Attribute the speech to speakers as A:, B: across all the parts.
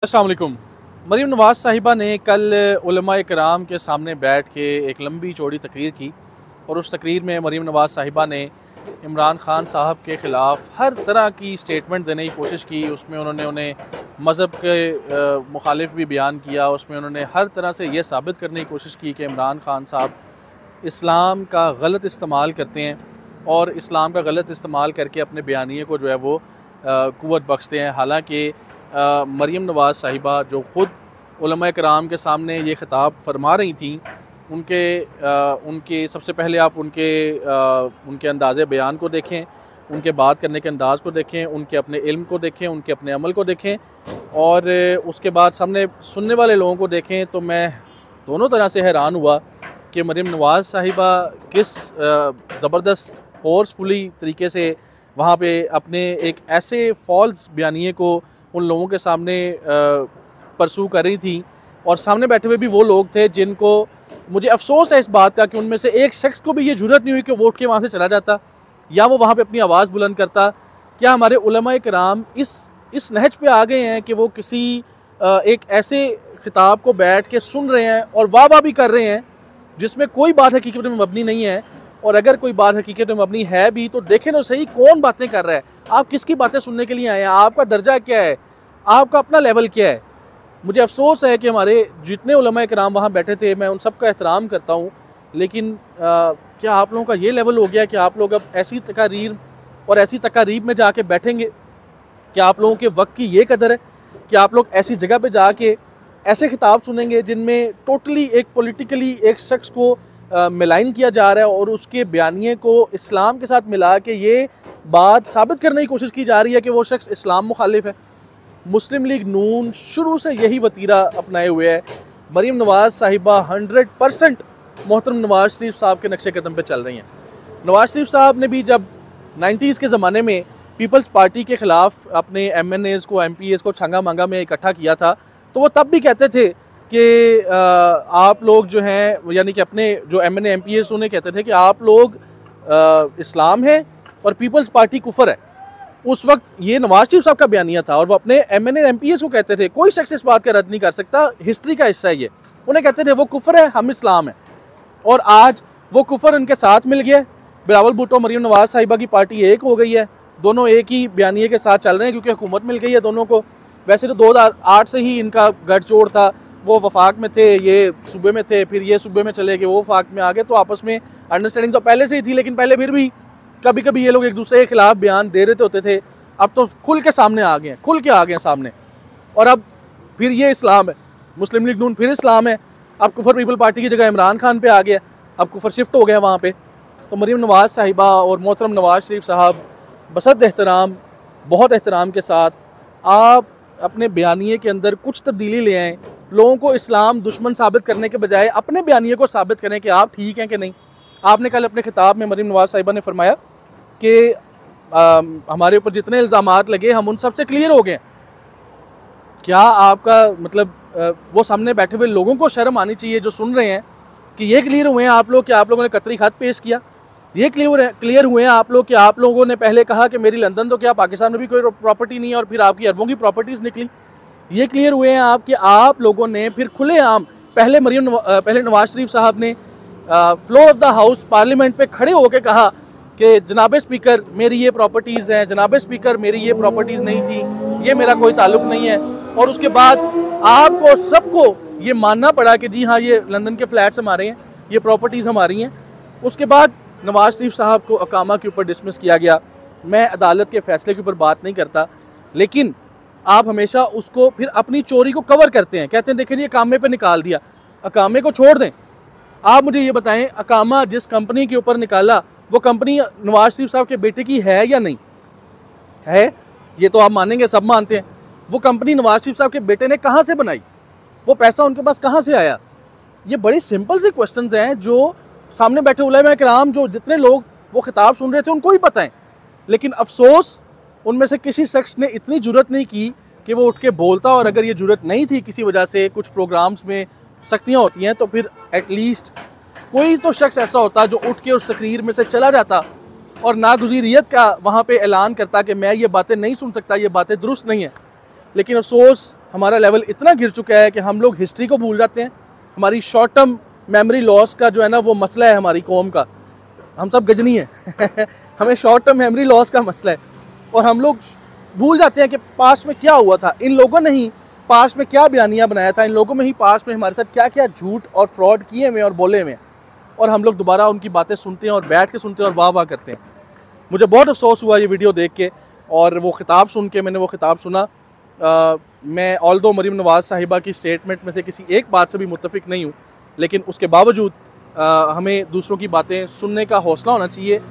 A: अस्सलाम वालेकुम। मरीम नवाज़ साहिबा ने कल उलमा इकराम के सामने बैठ के एक लंबी चौड़ी तकरीर की और उस तकरीर में मरीम नवाज़ साहिबा ने इमरान ख़ान साहब के ख़िलाफ़ हर तरह की स्टेटमेंट देने की कोशिश की। उसमें उन्होंने उन्हें मज़हब के मुखालिफ भी बयान किया। उसमें उन्होंने हर तरह से ये साबित करने की कोशिश की कि इमरान ख़ान साहब इस्लाम का गलत इस्तेमाल करते हैं और इस्लाम का गलत इस्तेमाल करके अपने बयानिए को जो है वो क़ुव्वत बख्शते हैं। हालाँकि मरीम नवाज़ साहिबा जो ख़ुद उलमा कराम के सामने ये ख़िताब फरमा रही थी, उनके सबसे पहले आप उनके अंदाज़े बयान को देखें, उनके बात करने के अंदाज़ को देखें, उनके अपने इल्म को देखें, उनके अपने अमल को देखें और उसके बाद सामने सुनने वाले लोगों को देखें। तो मैं दोनों तरह से हैरान हुआ कि मरीम नवाज़ साहिबा किस ज़बरदस्त फ़ोर्सफुली तरीके से वहाँ पे अपने एक ऐसे फ़ॉल्स बयानिए को उन लोगों के सामने परसू कर रही थी। और सामने बैठे हुए भी वो लोग थे जिनको मुझे अफसोस है इस बात का कि उनमें से एक शख्स को भी ये जुर्रत नहीं हुई कि वो उठ के वहाँ से चला जाता या वो वहाँ पे अपनी आवाज़ बुलंद करता। क्या हमारे उलमा कराम इस नहज पे आ गए हैं कि वो किसी एक ऐसे खिताब को बैठ के सुन रहे हैं और वाह वाह भी कर रहे हैं जिसमें कोई बात हकीकत में मबनी नहीं है। और अगर कोई बात हकीकत में मबनी है भी तो देखें तो सही कौन बातें कर रहा है, आप किसकी बातें सुनने के लिए आए हैं, आपका दर्जा क्या है, आपका अपना लेवल क्या है। मुझे अफसोस है कि हमारे जितने उलमा कराम वहाँ बैठे थे, मैं उन सब का एहतराम करता हूँ, लेकिन क्या आप लोगों का ये लेवल हो गया कि आप लोग अब ऐसी तकारीर और ऐसी तकारीब में जाके बैठेंगे? क्या आप लोगों के वक्त की ये कदर है कि आप लोग ऐसी जगह पे जाके ऐसे खिताब सुनेंगे जिनमें टोटली एक पॉलिटिकली एक शख्स को मिलाइन किया जा रहा है और उसके बयानिए को इस्लाम के साथ मिला के ये बात साबित करने की कोशिश की जा रही है कि वो शख्स इस्लाम मुखालिफ है। मुस्लिम लीग नून शुरू से यही वतीरा अपनाए हुए है। मरीम नवाज़ साहिबा 100% मोहतरम नवाज़ शरीफ साहब के नक्शे कदम पे चल रही हैं। नवाज़ शरीफ साहब ने भी जब 90s के ज़माने में पीपल्स पार्टी के ख़िलाफ़ अपने MNAs को MPAs को छंगा मांगा में इकट्ठा किया था, तो वो तब भी कहते थे कि आप लोग जो हैं, यानी कि अपने जो MNA MPAs उन्हें कहते थे कि आप लोग इस्लाम है और पीपल्स पार्टी कुफर है। उस वक्त ये नवाज शरीफ साहब का बयानिया था और वो अपने MNA MPAs को कहते थे। कोई शख्स इस बात का रद्द नहीं कर सकता, हिस्ट्री का हिस्सा है ये। उन्हें कहते थे वो कुफर है, हम इस्लाम है। और आज वो कुफर उनके साथ मिल गया। बिलावल भुट्टो मरीम नवाज़ साहिबा की पार्टी एक हो गई है, दोनों एक ही बयानिए के साथ चल रहे हैं क्योंकि हुकूमत मिल गई है दोनों को। वैसे तो 2008 से ही इनका गठजोड़ था, वो वफाक में थे, ये सूबे में थे, फिर ये सूबे में चले गए, वो वफाक में आ गए। तो आपस में अंडरस्टैंडिंग तो पहले से ही थी, लेकिन पहले फिर भी कभी कभी ये लोग एक दूसरे के खिलाफ बयान दे रहे होते थे। अब तो खुल के सामने आ गए हैं, खुल के आ गए हैं सामने। और अब फिर ये इस्लाम है, मुस्लिम लीग नून फिर इस्लाम है। अब कुफर पीपल पार्टी की जगह इमरान खान पे आ गया, अब कुफर शिफ्ट हो गया वहाँ पे। तो मरीम नवाज़ साहिबा और मोहतरम नवाज़ शरीफ साहब बसद एहतराम, बहुत एहतराम के साथ आप अपने बयानिए के अंदर कुछ तब्दीली ले आएँ। लोगों को इस्लाम दुश्मन साबित करने के बजाय अपने बयानिए को साबित करें कि आप ठीक हैं कि नहीं। आपने कल अपने खिताब में मरीम नवाज़ साहिबा ने फरमाया कि हमारे ऊपर जितने इल्ज़ामात लगे हम उन सब से क्लियर हो गए। क्या आपका मतलब वो सामने बैठे हुए लोगों को शर्म आनी चाहिए जो सुन रहे हैं कि ये क्लियर हुए हैं आप लोग कि आप लोगों ने कतरी खत पेश किया, ये क्लियर हुए हैं आप लोग कि आप लोगों ने पहले कहा कि मेरी लंदन तो क्या पाकिस्तान में भी कोई प्रॉपर्टी नहीं है और फिर आपकी अरबों की प्रॉपर्टीज़ निकली। ये क्लियर हुए हैं आप कि आप लोगों ने फिर खुलेआम पहले नवाज़ शरीफ साहब ने floor of the house parliament पे खड़े होकर कहा कि जनाब स्पीकर मेरी ये प्रॉपर्टीज़ हैं, जनाब स्पीकर मेरी ये प्रॉपर्टीज़ नहीं थी, ये मेरा कोई ताल्लुक नहीं है। और उसके बाद आपको सबको ये मानना पड़ा कि जी हाँ ये लंदन के फ्लैट्स हमारे हैं, ये प्रॉपर्टीज़ हमारी हैं। उसके बाद नवाज़ शरीफ साहब को अकामा के ऊपर डिसमिस किया गया। मैं अदालत के फ़ैसले के ऊपर बात नहीं करता, लेकिन आप हमेशा उसको फिर अपनी चोरी को कवर करते हैं, कहते हैं देखें ये अकामे पे निकाल दिया। अकामे को छोड़ दें। आप मुझे ये बताएं, अकामा जिस कंपनी के ऊपर निकाला वो कंपनी नवाज शरीफ साहब के बेटे की है या नहीं है? ये तो आप मानेंगे, सब मानते हैं। वो कंपनी नवाज शरीफ साहब के बेटे ने कहाँ से बनाई, वो पैसा उनके पास कहाँ से आया? ये बड़ी सिंपल से क्वेश्चंस हैं जो सामने बैठे उलमा किराम जो जितने लोग वो खिताब सुन रहे थे उनको ही पता है। लेकिन अफसोस उनमें से किसी शख्स ने इतनी जुर्रत नहीं की कि वो उठ के बोलता। और अगर ये जुर्रत नहीं थी, किसी वजह से कुछ प्रोग्राम्स में सख्तियाँ होती हैं, तो फिर एटलीस्ट कोई तो शख्स ऐसा होता जो उठ के उस तकरीर में से चला जाता और नागुज़ीरियत का वहाँ पे ऐलान करता कि मैं ये बातें नहीं सुन सकता, ये बातें दुरुस्त नहीं है। लेकिन अफसोस हमारा लेवल इतना गिर चुका है कि हम लोग हिस्ट्री को भूल जाते हैं। हमारी शॉर्ट टर्म मेमोरी लॉस का जो है ना वो मसला है हमारी कौम का। हम सब गजनी हैं हमें शॉर्ट टर्म मेमोरी लॉस का मसला है और हम लोग भूल जाते हैं कि पास्ट में क्या हुआ था। इन लोगों ने ही पास्ट में क्या बयानिया बनाया था, इन लोगों में ही पास्ट में हमारे साथ क्या क्या झूठ और फ्रॉड किए हुए और बोले हुए, और हम लोग दोबारा उनकी बातें सुनते हैं और बैठ के सुनते हैं और वाह वाह करते हैं। मुझे बहुत अफसोस हुआ ये वीडियो देख के और वो खिताब सुन के। मैंने वो खिताब सुना। मैं ऑल्दो मरीम नवाज़ साहिबा की स्टेटमेंट में से किसी एक बात से भी मुत्तफिक नहीं हूँ, लेकिन उसके बावजूद हमें दूसरों की बातें सुनने का हौसला होना चाहिए।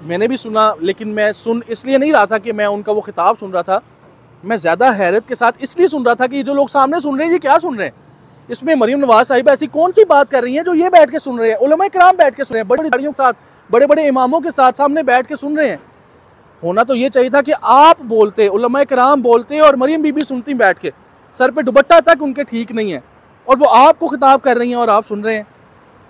A: मैंने भी सुना, लेकिन मैं सुन इसलिए नहीं रहा था कि मैं उनका वो खिताब सुन रहा था। मैं ज़्यादा हैरत के साथ इसलिए सुन रहा था कि जो लोग सामने सुन रहे हैं ये क्या सुन रहे हैं। इसमें मरीम नवाज़ साहिबा ऐसी कौन सी बात कर रही हैं जो ये बैठ के सुन रहे हैं। उलमा इकराम बैठ के सुन रहे हैं, बड़ी बड़ी गाड़ियों के साथ, बड़े बड़े इमामों के साथ सामने बैठ के सुन रहे हैं। होना तो ये चाहिए था कि आप बोलते, उलमा इकराम बोलते और मरीम बीबी सुनती बैठ के। सर पे दुपट्टा तक उनके ठीक नहीं है और वो आपको खिताब कर रही हैं और आप सुन रहे हैं।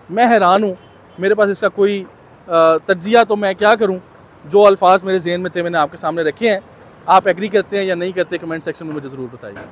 A: मैं हैरान हूँ, मेरे पास इसका कोई तज्जिया तो मैं क्या करूँ। जो अल्फाज मेरे जहन में थे मैंने आपके सामने रखे हैं। आप एग्री करते हैं या नहीं करते, कमेंट सेक्शन में मुझे ज़रूर बताइए।